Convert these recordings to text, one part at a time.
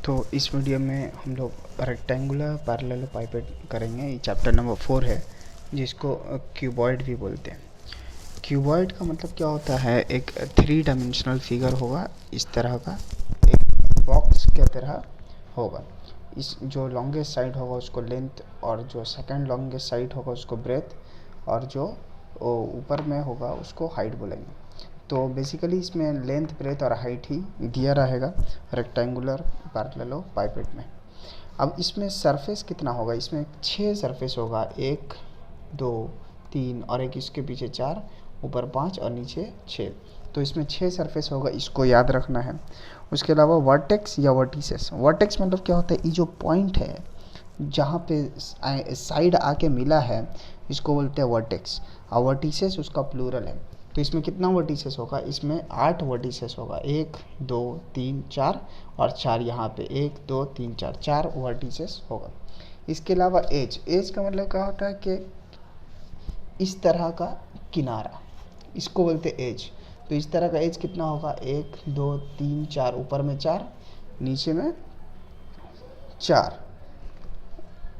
तो इस वीडियो में हम लोग रेक्टेंगुलर पैरेललोपाइपेड करेंगे। ये चैप्टर नंबर 4 है, जिसको क्यूबॉइड भी बोलते हैं। क्यूबॉइड का मतलब क्या होता है? एक 3 डायमेंशनल फिगर होगा, इस तरह का एक बॉक्स की तरह होगा। इस जो लॉन्गेस्ट साइड होगा उसको लेंथ, और जो सेकंड लॉन्गेस्ट साइड होगा उसको ब्रेथ, और जो ऊपर में होगा उसको हाइट बोलेंगे। तो बेसिकली इसमें लेंथ, ब्रेथ और हाइट ही दिया रहेगा रेक्टेंगुलर पैरेललोपाइपेड में। अब इसमें सरफेस कितना होगा? इसमें 6 सरफेस होगा, 1 2 3 और एक इसके पीछे 4, ऊपर 5 और नीचे 6। तो इसमें 6 सरफेस होगा, इसको याद रखना है। उसके अलावा वर्टेक्स या वर्टिसेस। वर्टेक्स मतलब क्या होता है? ये जो पॉइंट है जहाँ पे साइड आके मिला है, इसको बोलते हैं वर्टेक्स। और वर्टिसेस उसका प्लूरल है। तो इसमें कितना वर्टिसेस होगा? इसमें 8 वर्टिसेस होगा, 1 2 3 4 और 4 यहाँ पे 1 2 3 4 वर्टिसेस होगा। इसके अलावा एज का मतलब क्या होता है कि इस तरह का किनारा, इसको बोलते हैं एज। तो इस तरह का एज कितना होगा? 1 2 3 4, ऊपर में 4, नीचे में 4,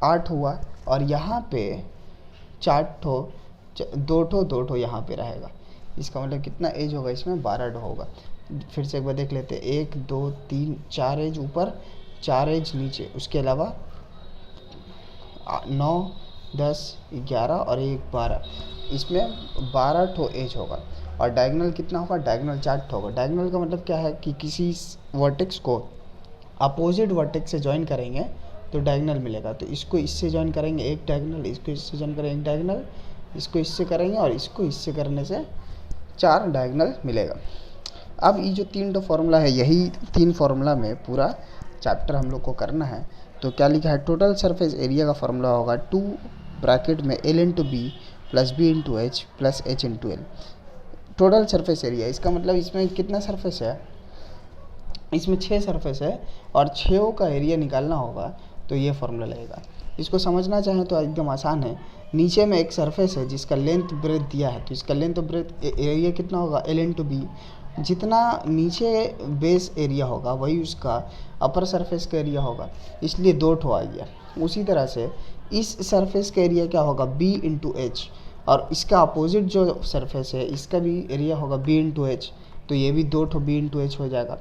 8 हुआ। और यहाँ पे 4 ठो, 2 ठो यहाँ पे रहेगा। इसका मतलब कितना एज होगा? इसमें 12 होगा। फिर से एक बार देख लेते हैं, 1 2 3 4 एज ऊपर, 4 एज नीचे। उसके अलावा 9 10 11 और 1 12, इसमें 12 ठो एज होगा। और डायगोनल कितना होगा? डायगोनल 4 ठो होगा। डायगोनल का मतलब क्या है कि किसी वर्टेक्स को अपोजिट वर्टेक्स से ज्वाइन करेंगे तो डायगोनल मिलेगा। तो इसको इससे ज्वाइन करेंगे एक डायगोनल, इसको इससे ज्वाइन करेंगे एक डायगोनल, इसको इससे करेंगे और इसको इससे करने से 4 डायगोनल मिलेगा। अब ये जो 3 फॉर्मूला है, यही 3 फार्मूला में पूरा चैप्टर हम लोग को करना है। तो क्या लिखा है? टोटल सरफेस एरिया का फॉर्मूला होगा 2 ब्रैकेट में L into B plus B into H plus H into L. Total surface area, इसका मतलब इसमें कितना सरफेस है? इसमें 6 सरफेस है और 6 का एरिया निकालना होगा, तो ये फॉर्मूला लगेगा। इसको समझना चाहें तो एकदम आसान है। नीचे में एक सरफेस है जिसका लेंथ ब्रेथ दिया है, तो इसका लेंथ ब्रेथ एरिया कितना होगा? L into B. जितना नीचे बेस एरिया होगा वही उसका अपर सरफेस का एरिया होगा, इसलिए 2 ठो आ गया। उसी तरह से इस सरफेस का एरिया क्या होगा? B into H. और इसका अपोजिट जो सरफेस है इसका भी एरिया होगा B इंटू एच, तो ये भी 2 ठो B इंटू एच हो जाएगा।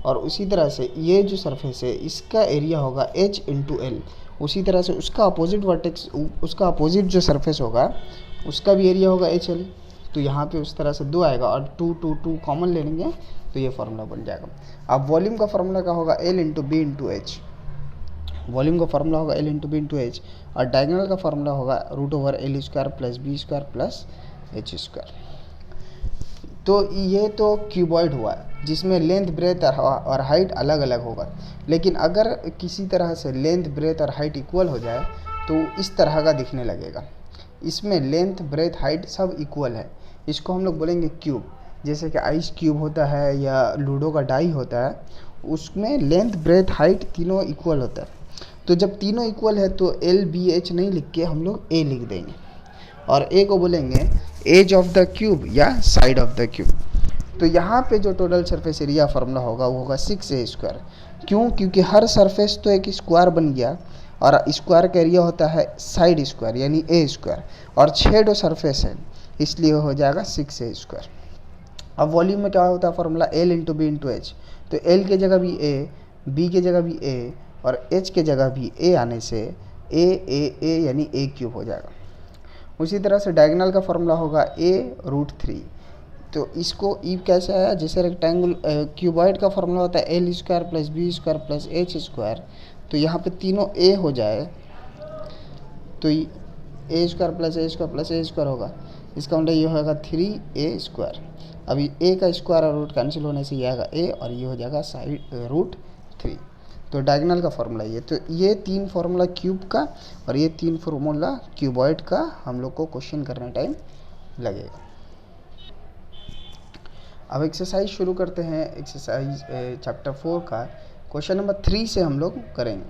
और उसी तरह से ये जो सरफेस है इसका एरिया होगा H इंटू एल। उसी तरह से उसका अपोजिट वर्टेक्स, उसका अपोजिट जो सरफेस होगा उसका भी एरिया होगा एच एल। तो यहाँ पे उस तरह से 2 आएगा और 2 2 2 कॉमन ले लेंगे तो ये फार्मूला बन जाएगा। अब वॉल्यूम का फार्मूला क्या होगा? L into B into H. Volume का फार्मूला होगा L into B into H. और डायगोनल का फार्मूला होगा √L² plus B² plus H²। तो ये तो क्यूबॉइड हुआ जिसमें लेंथ, ब्रेथ और हाइट अलग अलग होगा। लेकिन अगर किसी तरह से लेंथ, ब्रेथ और हाइट इक्वल हो जाए तो इस तरह का दिखने लगेगा। इसमें लेंथ, ब्रेथ, हाइट सब इक्वल है, इसको हम लोग बोलेंगे क्यूब। जैसे कि आइस क्यूब होता है या लूडो का डाई होता है, उसमें लेंथ, ब्रेथ, हाइट तीनों इक्वल होता है। तो जब तीनों इक्वल है तो LBH नहीं लिख के हम लोग A लिख देंगे, और A को बोलेंगे एज ऑफ द क्यूब या साइड ऑफ द क्यूब। तो यहाँ पे जो टोटल सरफेस एरिया फार्मूला होगा वो होगा 6A²। क्यों? क्योंकि हर सरफेस तो एक स्क्वायर बन गया, और स्क्वायर का एरिया होता है साइड स्क्वायर यानी A², और 6 सरफेस है इसलिए हो जाएगा 6A²। अब वॉल्यूम में क्या होता है formula? L into B into H. तो L के जगह भी A, B के जगह भी A और H के जगह भी A आने से A यानी A³ हो जाएगा। उसी तरह से डायगोनल का फार्मूला होगा A√3। तो इसको ई कैसे आया? जैसे रेक्टेंगल क्यूबॉइड का फार्मूला होता है L² plus B² plus H²। तो यहाँ पे तीनों A हो जाए तो A² plus A² plus A² होगा। इसका मतलब ये होगा 3A²। अभी A का स्क्वायर और रूट कैंसिल होने से ये आएगा A और ये हो जाएगा साइड √3। तो डायगोनल का फार्मूला ये। तो ये 3 फार्मूला क्यूब का और ये 3 फार्मूला क्यूबॉइड का हम लोग को क्वेश्चन करने टाइम लगेगा। अब एक्सरसाइज शुरू करते हैं। एक्सरसाइज चैप्टर 4 का क्वेश्चन नंबर 3 से हम लोग करेंगे।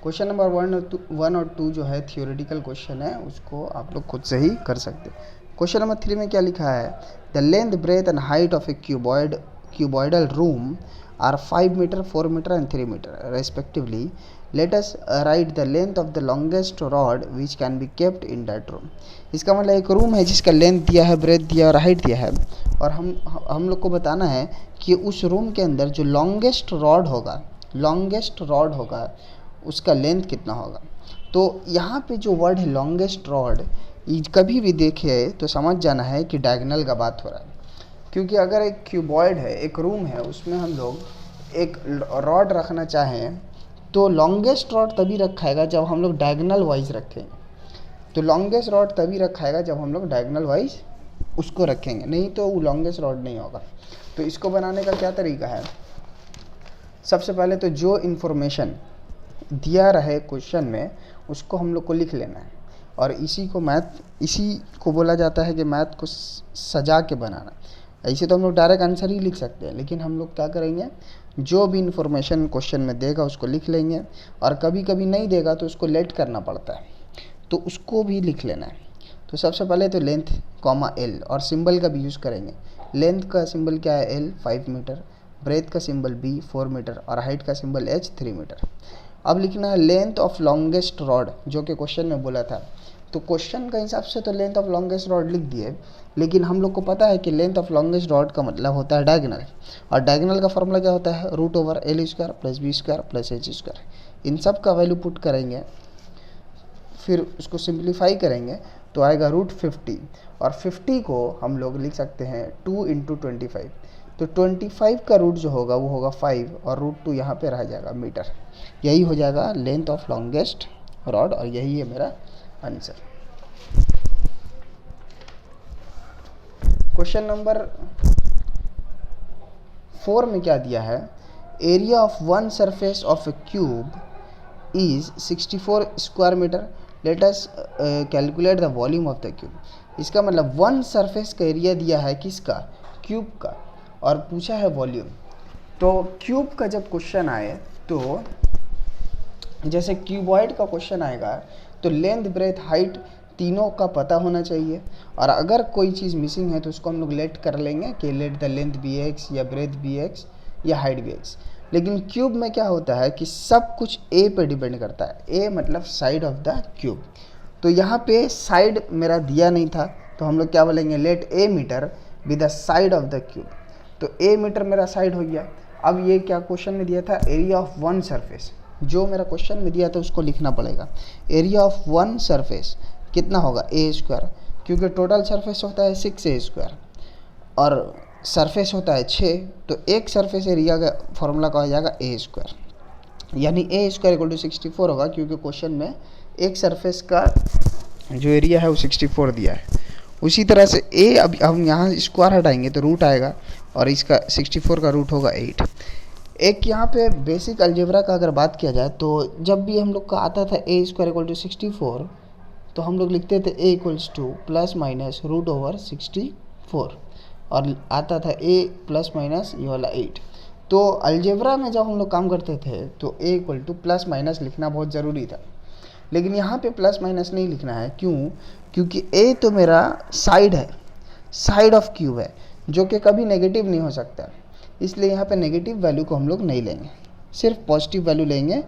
क्वेश्चन नंबर 1 और 2 जो है थियोरेटिकल क्वेश्चन है, उसको आप लोग खुद से ही कर सकते हैं। क्वेश्चन नंबर 3 में क्या लिखा है? The length, breadth and height of a cuboidal room are 5 meter, 4 meter and 3 meter respectively. Let us write the length of the longest rod which can be kept in that room. इसका मतलब एक room है जिसका length दिया है, breath दिया और height दिया है, और हम लोग को बताना है कि उस रूम के अंदर जो लॉन्गेस्ट रॉड होगा उसका लेंथ कितना होगा। तो यहाँ पे जो वर्ड है लॉन्गेस्ट रॉड, कभी भी देखे तो समझ जाना है कि डायगोनल का बात हो रहा है, क्योंकि अगर एक क्यूबॉइड है, एक रूम है, उसमें हम लोग एक रॉड रखना चाहें तो लॉन्गेस्ट रॉड तभी रखाएगा जब हम लोग डायगोनल वाइज रखेंगे। तो लॉन्गेस्ट रॉड तभी रखाएगा जब हम लोग डायगोनल वाइज उसको रखेंगे, नहीं तो वो लॉन्गेस्ट रॉड नहीं होगा। तो इसको बनाने का क्या तरीका है, सबसे पहले तो जो इन्फॉर्मेशन दिया रहे क्वेश्चन में उसको हम लोग को लिख लेना है, और इसी को बोला जाता है कि मैथ को सजा के बनाना। ऐसे तो हम लोग डायरेक्ट आंसर ही लिख सकते हैं, लेकिन हम लोग क्या करेंगे, जो भी इन्फॉर्मेशन क्वेश्चन में देगा उसको लिख लेंगे, और कभी कभी नहीं देगा तो उसको लेट करना पड़ता है, तो उसको भी लिख लेना है। तो सबसे पहले तो लेंथ कॉमा एल, और सिंबल का भी यूज़ करेंगे। लेंथ का सिंबल क्या है, एल 5 मीटर, ब्रेथ का सिंबल बी 4 मीटर और हाइट का सिंबल एच 3 मीटर। अब लिखना है लेंथ ऑफ लॉन्गेस्ट रॉड, जो कि क्वेश्चन में बोला था। तो क्वेश्चन का हिसाब से तो लेंथ ऑफ लॉन्गेस्ट रॉड लिख दिए, लेकिन हम लोग को पता है कि लेंथ ऑफ लॉन्गेस्ट रॉड का मतलब होता है डायगोनल, और डायगोनल का फॉर्मूला क्या होता है, root over L square plus B square plus H square. इन सब का वैल्यू पुट करेंगे, फिर उसको सिंप्लीफाई करेंगे तो आएगा रूट 50, और 50 को हम लोग लिख सकते हैं 2 इंटू 25। तो 25 का रूट जो होगा वो होगा 5, और रूट 2 यहाँ पे रह जाएगा मीटर। यही हो जाएगा लेंथ ऑफ लॉन्गेस्ट रॉड, और यही है मेरा आंसर। क्वेश्चन नंबर 4 में क्या दिया है, area of one surface of a cube is 64 square metre, let us calculate the volume of the cube. इसका मतलब वन सरफेस का एरिया दिया है किसका, क्यूब का, और पूछा है वॉल्यूम। तो क्यूब का जब क्वेश्चन आए तो जैसे क्यूबॉइड का क्वेश्चन आएगा तो लेंथ ब्रेथ हाइट तीनों का पता होना चाहिए, और अगर कोई चीज़ मिसिंग है तो उसको हम लोग लेट कर लेंगे कि let the length be X या ब्रेथ बी एक्स या हाइट बी एक्स। लेकिन क्यूब में क्या होता है कि सब कुछ ए पे डिपेंड करता है, ए मतलब साइड ऑफ द क्यूब। तो यहाँ पे साइड मेरा दिया नहीं था, तो हम लोग क्या बोलेंगे, let a metre be the side of the cube. तो ए मीटर मेरा साइड हो गया। अब ये क्या क्वेश्चन में दिया था, एरिया ऑफ वन सरफेस, जो मेरा क्वेश्चन में दिया था उसको लिखना पड़ेगा। एरिया ऑफ वन सरफेस कितना होगा, ए स्क्वायर, क्योंकि टोटल सरफेस होता है 6 स्क्वायर और सरफेस होता है 6, तो एक सरफेस एरिया का फॉर्मूला कहा जाएगा ए स्क्वायर, यानी ए स्क्वायर इक्वल टू 64 होगा, क्योंकि क्वेश्चन में एक सरफेस का जो एरिया है वो 64 दिया है। उसी तरह से ए, अब हम यहाँ स्क्वायर हटाएंगे तो रूट आएगा, और इसका 64 का रूट होगा 8। एक यहाँ पे बेसिक अलजेब्रा का अगर बात किया जाए तो जब भी हम लोग का आता था ए स्क्वायर इक्वल टू 64, तो हम लोग लिखते थे A equals to plus minus root over 64, और आता था ए प्लस माइनस ये वाला 8। तो अलजेब्रा में जब हम लोग काम करते थे तो ए इक्वल टू प्लस माइनस लिखना बहुत ज़रूरी था, लेकिन यहाँ पे प्लस माइनस नहीं लिखना है। क्यों, क्योंकि ए तो मेरा साइड है, साइड ऑफ क्यूब है, जो कि कभी नेगेटिव नहीं हो सकता, इसलिए यहाँ पे नेगेटिव वैल्यू को हम लोग नहीं लेंगे, सिर्फ पॉजिटिव वैल्यू लेंगे।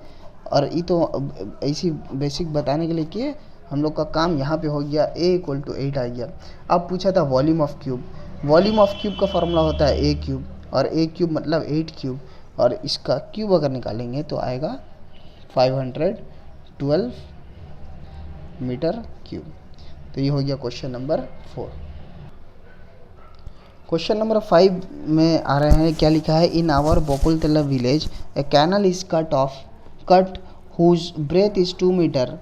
और ये तो ऐसी बेसिक बताने के लिए कि हम लोग का काम यहाँ पे हो गया, ए इक्वल टू 8 आ गया। अब पूछा था volume of cube, volume of cube का फॉर्मूला होता है ए क्यूब, और ए क्यूब मतलब 8 क्यूब, और इसका क्यूब अगर निकालेंगे तो आएगा 512 मीटर क्यूब। तो ये हो गया क्वेश्चन नंबर 4। क्वेश्चन नंबर 5 में आ रहे हैं, क्या लिखा है, in our Bokultala village a canal is cut whose breadth is 2 metre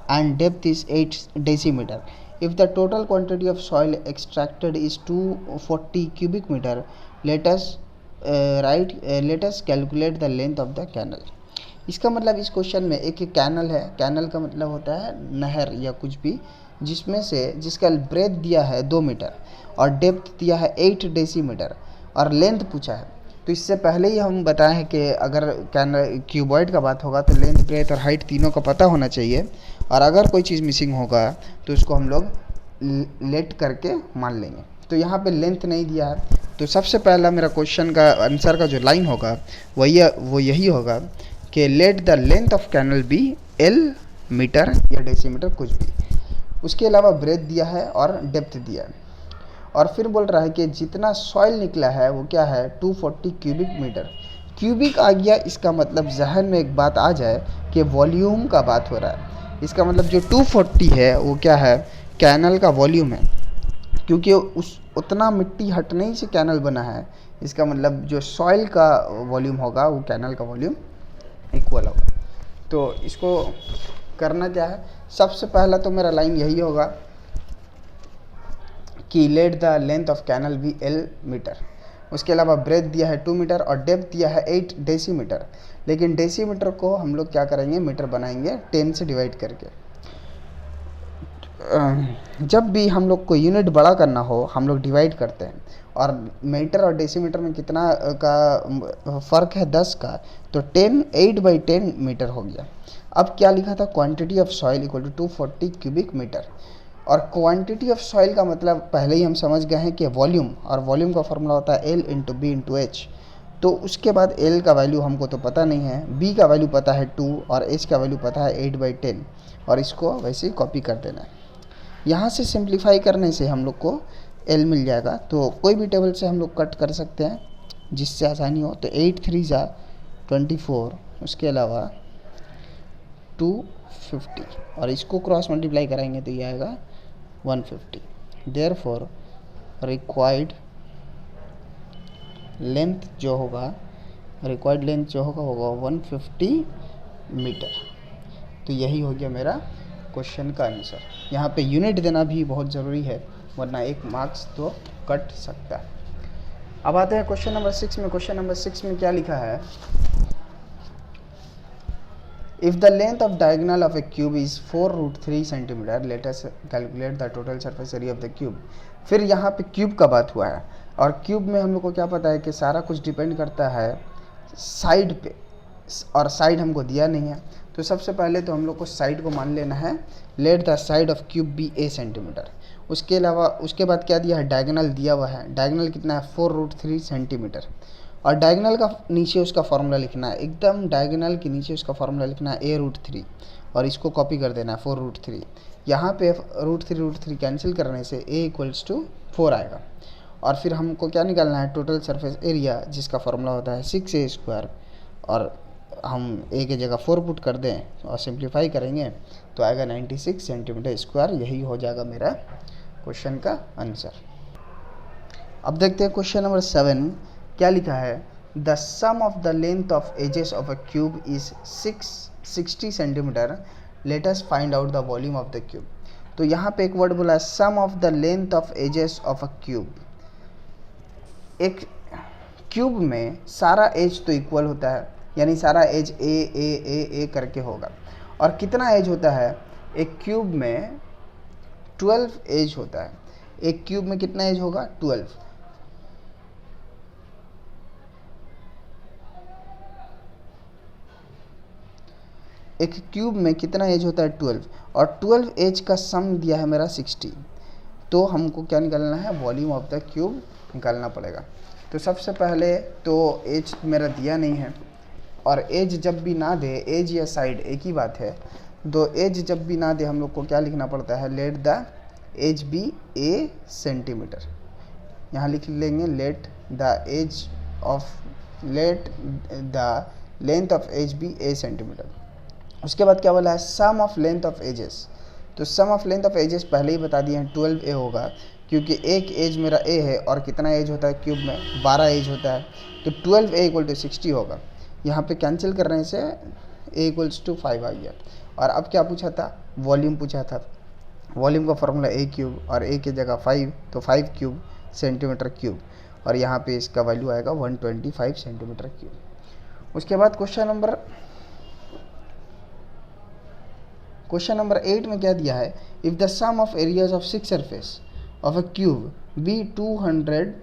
and depth is 8 decimeter. If the total quantity of soil extracted is 240 cubic meter, let us calculate the length of the canal. इसका मतलब इस question में एक canal है, canal का मतलब होता है नहर या कुछ भी, जिसमें से जिसका ब्रेथ दिया है 2 मीटर और डेप्थ दिया है 8 डेसीमीटर और लेंथ पूछा है। तो इससे पहले ही हम बताए हैं कि अगर कैनल क्यूबॉइड का बात होगा तो लेंथ ब्रेथ और हाइट तीनों का पता होना चाहिए, और अगर कोई चीज़ मिसिंग होगा तो उसको हम लोग लेट करके मान लेंगे। तो यहाँ पे लेंथ नहीं दिया है। तो सबसे पहला मेरा क्वेश्चन का आंसर का जो लाइन होगा वो यही होगा कि let the length of canal be L metre या डेसीमीटर कुछ भी। उसके अलावा ब्रेथ दिया है और डेप्थ दिया है, और फिर बोल रहा है कि जितना सॉइल निकला है वो क्या है 240 क्यूबिक मीटर। क्यूबिक आ गया, इसका मतलब जहन में एक बात आ जाए कि वॉल्यूम का बात हो रहा है। इसका मतलब जो 240 है वो क्या है, कैनल का वॉल्यूम है, क्योंकि उस उतना मिट्टी हटने ही से कैनल बना है। इसका मतलब जो सॉइल का वॉल्यूम होगा वो कैनल का वॉल्यूम इक्वल होगा। तो इसको करना क्या है, सबसे पहला तो मेरा लाइन यही होगा कि let the length of canal be L metre. उसके अलावा ब्रेथ दिया है 2 मीटर और डेप्थ दिया है 8 डेसीमीटर। लेकिन डेसीमीटर को हम लोग क्या करेंगे, मीटर बनाएंगे 10 से डिवाइड करके। जब भी हम लोग को यूनिट बड़ा करना हो हम लोग डिवाइड करते हैं, और मीटर और डेसीमीटर में कितना का फ़र्क है 10 का, तो 8/10 मीटर हो गया। अब क्या लिखा था, quantity of soil equal to 240 cubic metre. और क्वांटिटी ऑफ सॉइल का मतलब पहले ही हम समझ गए हैं कि वॉल्यूम, और वॉल्यूम का फॉर्मूला होता है L into B into H. तो उसके बाद L का वैल्यू हमको तो पता नहीं है, B का वैल्यू पता है 2 और H का वैल्यू पता है 8/10, और इसको वैसे ही कॉपी कर देना है। यहाँ से सिंप्लीफाई करने से हम लोग को L मिल जाएगा। तो कोई भी टेबल से हम लोग कट कर सकते हैं जिससे आसानी हो। तो 8 3 जा 24, उसके अलावा 250, और इसको क्रॉस मल्टीप्लाई कराएंगे तो ये आएगा 150। देयरफॉर रिक्वायर्ड लेंथ जो होगा, वो 150 मीटर। तो यही हो गया मेरा क्वेश्चन का आंसर। यहाँ पे यूनिट देना भी बहुत ज़रूरी है, वरना 1 मार्क्स तो कट सकता है। अब आते हैं क्वेश्चन नंबर 6 में। क्वेश्चन नंबर 6 में क्या लिखा है, if the length of diagonal of a cube is 4√3 centimetre, let us calculate the total surface area of the cube. फिर यहाँ पे क्यूब का बात हुआ है, और क्यूब में हम लोग को क्या पता है कि सारा कुछ डिपेंड करता है साइड पे, और साइड हमको दिया नहीं है। तो सबसे पहले तो हम लोग को साइड को मान लेना है, let the side of cube be a centimetre. उसके अलावा उसके बाद क्या दिया है, डायगोनल दिया हुआ है। डायगोनल कितना है 4√3 सेंटीमीटर, और डायगोनल का नीचे उसका फार्मूला लिखना है, एकदम डायगोनल के नीचे उसका फार्मूला लिखना है a√3, और इसको कॉपी कर देना है 4√3। यहाँ पे √3 कैंसिल करने से a = 4 आएगा। और फिर हमको क्या निकालना है, टोटल सरफेस एरिया, जिसका फार्मूला होता है 6a², और हम a की जगह 4 पुट कर दें और सिंप्लीफाई करेंगे तो आएगा 96 सेंटीमीटर स्क्वायर। यही हो जाएगा मेरा क्वेश्चन का आंसर। अब देखते हैं क्वेश्चन नंबर 7 क्या लिखा है, the sum of the length of edges of a cube is 60 centimetre, let us find out the volume of the cube. तो यहाँ पे एक वर्ड बोला है, sum of the length of edges of a cube. एक cube में सारा as तो इक्वल होता है, यानी सारा एज ए करके होगा। और कितना एज होता है, एक क्यूब में 12 एज होता है। एक क्यूब में कितना एज होगा, 12। एक क्यूब में कितना एज होता है, 12, और 12 एज का सम दिया है मेरा 60। तो हमको क्या निकालना है, वॉल्यूम ऑफ द क्यूब निकालना पड़ेगा। तो सबसे पहले तो एज मेरा दिया नहीं है, और एज जब भी ना दे, एज या साइड एक ही बात है। तो एज जब भी ना दे हम लोग को क्या लिखना पड़ता है, let the edge be a centimetre. यहाँ लिख लेंगे let the length of edge be a centimetre. उसके बाद क्या बोला है, sum of length of edges. तो sum of length of edges पहले ही बता दिए हैं, 12a होगा, क्योंकि एक एज मेरा a है, और कितना एज होता है क्यूब में, 12 एज होता है। तो 12a = 60 होगा। यहाँ पे कैंसिल करने से a = 5 आ गया। और अब क्या पूछा था, वॉल्यूम पूछा था। वॉल्यूम का फॉर्मूला a³, और a की जगह 5, तो 5³ सेंटीमीटर क्यूब, और यहाँ पे इसका वैल्यू आएगा 125 सेंटीमीटर क्यूब। उसके बाद क्वेश्चन नंबर 8 में क्या दिया है, if the sum of areas of 6 surface of a cube be 216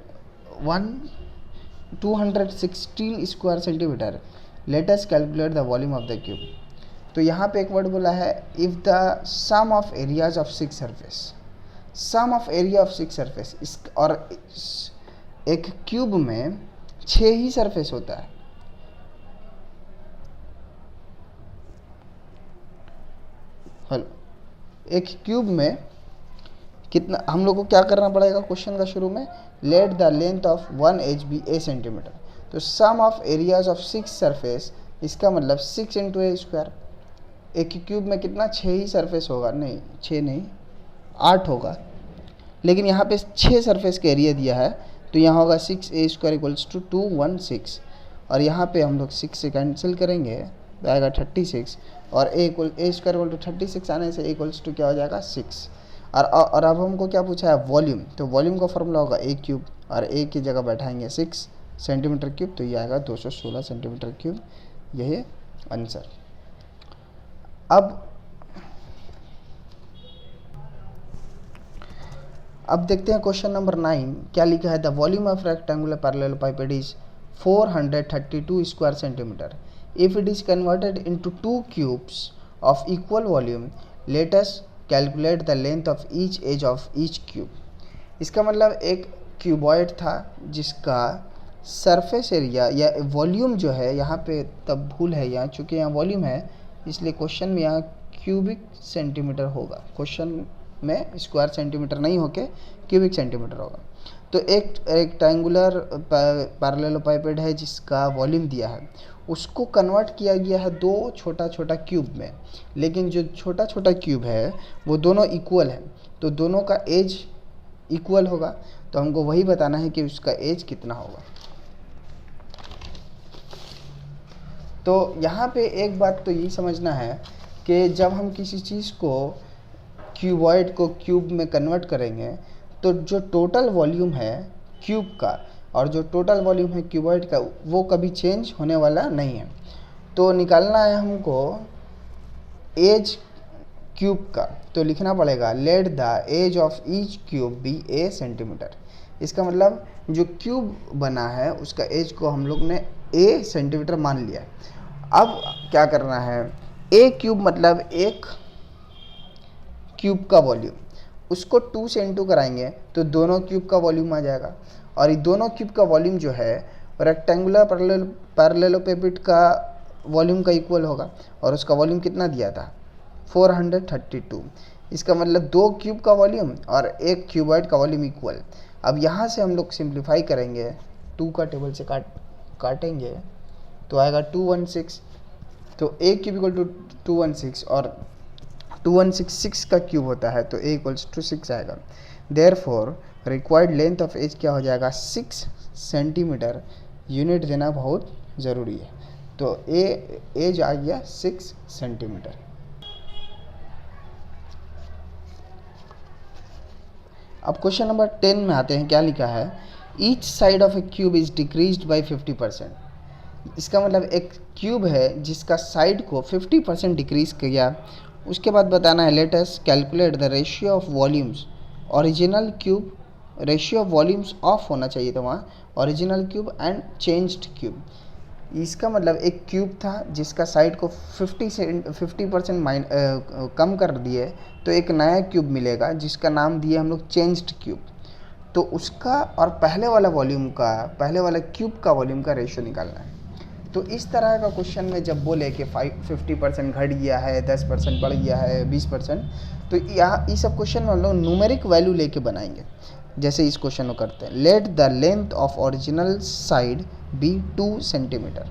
square centimetre, let us calculate the volume of the cube. तो यहाँ पे एक वर्ड बोला है, if the sum of areas of 6 surface. Sum of area of 6 surface, इस और एक cube में 6 ही सरफेस होता है। हेलो, एक क्यूब में कितना, हम लोग को क्या करना पड़ेगा क्वेश्चन का शुरू में, let the length of one edge be a centimetre. तो sum of areas of 6 surface, इसका मतलब 6 इंटू ए स्क्वायर। एक क्यूब में कितना, 6 ही सरफेस होगा, नहीं 6 नहीं 8 होगा, लेकिन यहाँ पे 6 सरफेस का एरिया दिया है, तो यहाँ होगा 6a स्क्वायर इक्वल्स टू 216, और यहाँ पे हम लोग 6 से कैंसिल करेंगे तो आएगा 36, और a स्क्वायर इक्वल टू 36 आने से इक्वल्स टू क्या हो जाएगा 6। और अब हमको क्या पूछा है, वॉल्यूम, तो वॉल्यूम का फॉर्मूला होगा a क्यूब, और a की जगह बैठाएंगे 6 सेंटीमीटर क्यूब, तो ये आएगा 216 सेंटीमीटर क्यूब, यही आंसर। अब देखते हैं क्वेश्चन नंबर 9 क्या लिखा है। The volume of rectangular parallelepiped is 432 square centimetre. If it is converted into 2 cubes of equal volume, let us calculate the length of each edge of each cube. इसका मतलब एक cuboid था जिसका surface area या volume जो है, यहाँ पे तब भूल है यहाँ, चूँकि यहाँ वॉल्यूम है इसलिए क्वेश्चन में यहाँ क्यूबिक सेंटीमीटर होगा, क्वेश्चन में स्क्वायर सेंटीमीटर नहीं होके क्यूबिक सेंटीमीटर होगा। तो एक रेक्टेंगुलर पैरेललोपाइपेड है जिसका वॉल्यूम दिया है, उसको कन्वर्ट किया गया है 2 छोटा छोटा क्यूब में, लेकिन जो छोटा छोटा क्यूब है वो दोनों इक्वल है, तो दोनों का एज इक्वल होगा, तो हमको वही बताना है कि उसका एज कितना होगा। तो यहाँ पे एक बात तो यही समझना है कि जब हम किसी चीज़ को, क्यूबॉइड को क्यूब में कन्वर्ट करेंगे, तो जो टोटल वॉल्यूम है क्यूब का और जो टोटल वॉल्यूम है क्यूबॉइड का, वो कभी चेंज होने वाला नहीं है। तो निकालना है हमको एज क्यूब का, तो लिखना पड़ेगा let the edge of each cube be a centimetre. इसका मतलब जो क्यूब बना है उसका एज को हम लोग ने ए सेंटीमीटर मान लिया। अब क्या करना है, ए क्यूब मतलब एक क्यूब का वॉल्यूम, उसको 2 से इंटू कराएंगे तो दोनों क्यूब का वॉल्यूम आ जाएगा, और ये दोनों क्यूब का वॉल्यूम जो है रेक्टेंगुलर पैरेललोपाइपेड का वॉल्यूम का इक्वल होगा, और उसका वॉल्यूम कितना दिया था 432। इसका मतलब 2 क्यूब का वॉल्यूम और एक क्यूबॉइड का वॉल्यूम इक्वल। अब यहाँ से हम लोग सिंप्लीफाई करेंगे, 2 का टेबल से काटेंगे तो आएगा 216, तो ए क्यूब इक्वल टू 216, और 2166 का क्यूब होता है तो ए इक्वल्स टू 6 आएगा। Therefore required length of edge क्या हो जाएगा 6 सेंटीमीटर। यूनिट देना बहुत ज़रूरी है, तो एज आ गया 6 सेंटीमीटर। अब क्वेश्चन नंबर 10 में आते हैं, क्या लिखा है, each side of a cube is decreased by 50%। इसका मतलब एक क्यूब है जिसका साइड को 50% डिक्रीज किया। उसके बाद बताना है late us calculate the ratio of volumes. Original cube, ratio of volumes of होना चाहिए था वहाँ, original cube and changed cube. इसका मतलब एक क्यूब था जिसका साइड को 50% कम कर दिए, तो एक नया क्यूब मिलेगा जिसका नाम दिए हम लोग चेंज्ड क्यूब। तो उसका और पहले वाला वॉल्यूम का, पहले वाला क्यूब का वॉल्यूम का रेशियो निकालना है। तो इस तरह का क्वेश्चन में जब बोले कि 50% घट गया है, 10% बढ़ गया है, 20%, तो यहाँ इस सब क्वेश्चन में हम लोग न्यूमेरिक वैल्यू लेके बनाएंगे, जैसे इस क्वेश्चन को करते हैं। Let the length of original side be 2 centimetre.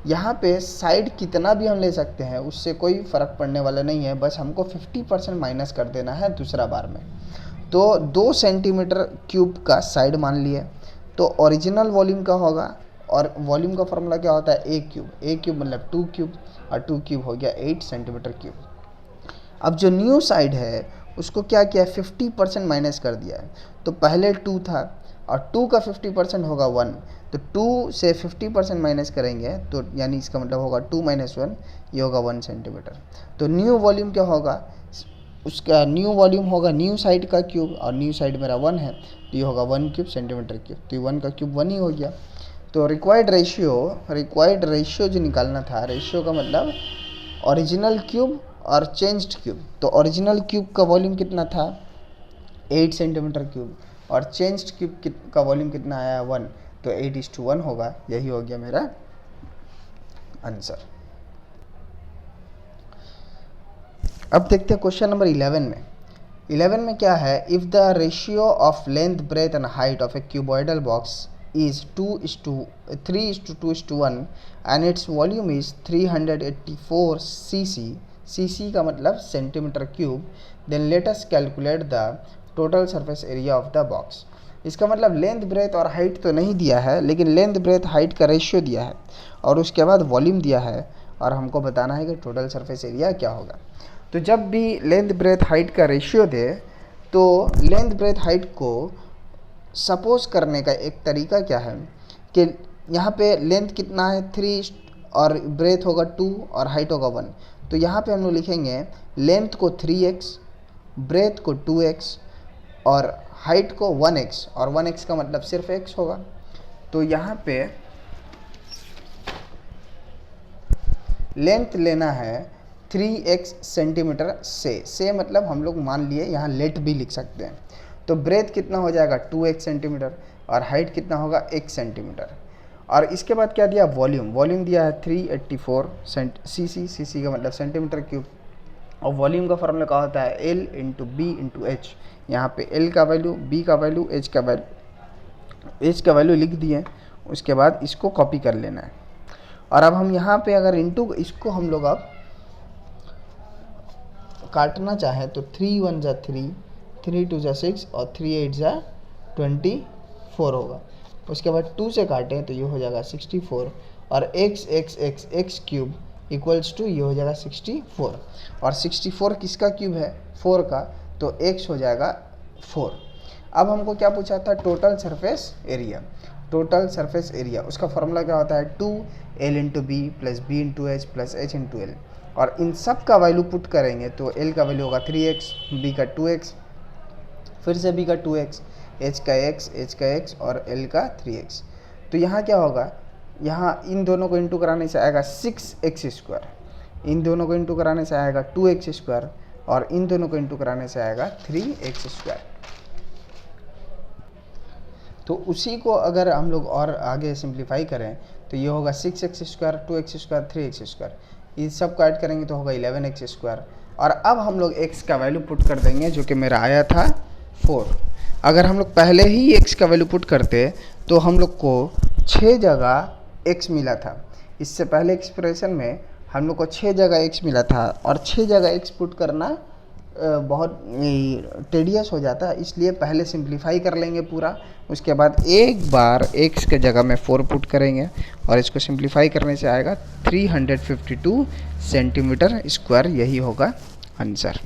यहाँ पे साइड कितना भी हम ले सकते हैं, उससे कोई फ़र्क पड़ने वाला नहीं है, बस हमको 50% माइनस कर देना है दूसरा बार में। तो 2 सेंटीमीटर क्यूब का साइड मान लिए, तो ओरिजिनल वॉल्यूम का होगा, और वॉल्यूम का फॉर्मूला क्या होता है, ए क्यूब मतलब 2 क्यूब, और 2 क्यूब हो गया 8 सेंटीमीटर क्यूब। अब जो न्यू साइड है उसको क्या किया, 50% माइनस कर दिया है। तो पहले 2 था और 2 का 50% होगा 1, तो 2 से 50% माइनस करेंगे तो यानी इसका मतलब होगा 2 - 1, ये होगा 1 सेंटीमीटर। तो न्यू वॉल्यूम क्या होगा, उसका न्यू वॉल्यूम होगा न्यू साइड का क्यूब, और न्यू साइड मेरा 1 है तो ये होगा 1 क्यूब सेंटीमीटर क्यूब, तो 1 का क्यूब 1 ही हो गया। तो रिक्वायर्ड रेशियो जो निकालना था, रेशियो का मतलब ओरिजिनल क्यूब और चेंज्ड क्यूब। तो ओरिजिनल क्यूब का वॉल्यूम कितना था 8 सेंटीमीटर क्यूब, और चेंज्ड क्यूब का वॉल्यूम कितना आया 1, तो 8:1 होगा। यही हो गया मेरा आंसर। अब देखते हैं क्वेश्चन नंबर 11 में। 11 में क्या है, if the ratio of length breadth and height of a cuboidal box is 3:2:1 and its volume is 384 cc का मतलब centimetre cube, then let us calculate the total surface area of the box. इसका मतलब length breadth और height तो नहीं दिया है, लेकिन लेंथ ब्रेथ हाइट का रेशियो दिया है और उसके बाद वॉल्यूम दिया है, और हमको बताना है कि टोटल सरफेस एरिया क्या होगा। तो जब भी लेंथ ब्रेथ हाइट का रेशियो दे, तो लेंथ ब्रेथ हाइट को सपोज करने का एक तरीका क्या है कि यहाँ पे लेंथ कितना है 3 और ब्रेथ होगा 2 और हाइट होगा 1। तो यहाँ पे हम लोग लिखेंगे लेंथ को 3x, ब्रेथ को 2x और हाइट को 1x, और 1x का मतलब सिर्फ x होगा। तो यहाँ पे लेंथ लेना है 3x सेंटीमीटर से मतलब हम लोग मान लिए यहाँ लेट भी लिख सकते हैं। तो ब्रेथ कितना हो जाएगा 2x सेंटीमीटर और हाइट कितना होगा 1 सेंटीमीटर। और इसके बाद क्या दिया, वॉल्यूम दिया है 384 cc का मतलब सेंटीमीटर क्यूब, और वॉल्यूम का फॉर्मूला क्या होता है L into B into H. यहाँ पे L का वैल्यू, B का वैल्यू, H का वैल्यू लिख दिए। उसके बाद इसको कॉपी कर लेना है। और अब हम यहाँ पे अगर इंटू इसको हम लोग अब काटना चाहे तो 3 1 जा 3, 3 2 जा 6 और 3 8 जा 24 होगा। उसके बाद 2 से काटें तो ये हो जाएगा 64, और x क्यूब इक्वल्स टू ये हो जाएगा 64, और 64 किसका क्यूब है 4 का, तो x हो जाएगा 4। अब हमको क्या पूछा था, टोटल सरफेस एरिया। उसका फॉर्मूला क्या होता है 2l into B plus B into H plus H into L, और इन सब का वैल्यू पुट करेंगे तो l का वैल्यू होगा 3x, b का 2x, फिर से b का 2x, h का x और l का 3x। तो यहाँ क्या होगा, यहाँ इन दोनों को इंटू कराने से आएगा 6x², इन दोनों को इंटू कराने से आएगा 2x², और इन दोनों को इंटू कराने से आएगा 3x²। तो उसी को अगर हम लोग और आगे सिंप्लीफाई करें तो ये होगा 6x², 2x², 3x²। इस सब को ऐड करेंगे तो होगा 11x²। और अब हम लोग x का वैल्यू पुट कर देंगे जो कि मेरा आया था 4। अगर हम लोग पहले ही x का वैल्यू पुट करते तो हम लोग को 6 जगह x मिला था। इससे पहले एक्सप्रेशन में हम लोग को 6 जगह x मिला था, और 6 जगह x पुट करना बहुत टेडियस हो जाता है, इसलिए पहले सिंप्लीफाई कर लेंगे पूरा। उसके बाद एक बार x के जगह में 4 पुट करेंगे, और इसको सिंप्लीफाई करने से आएगा 352 सेंटीमीटर स्क्वायर। यही होगा आंसर।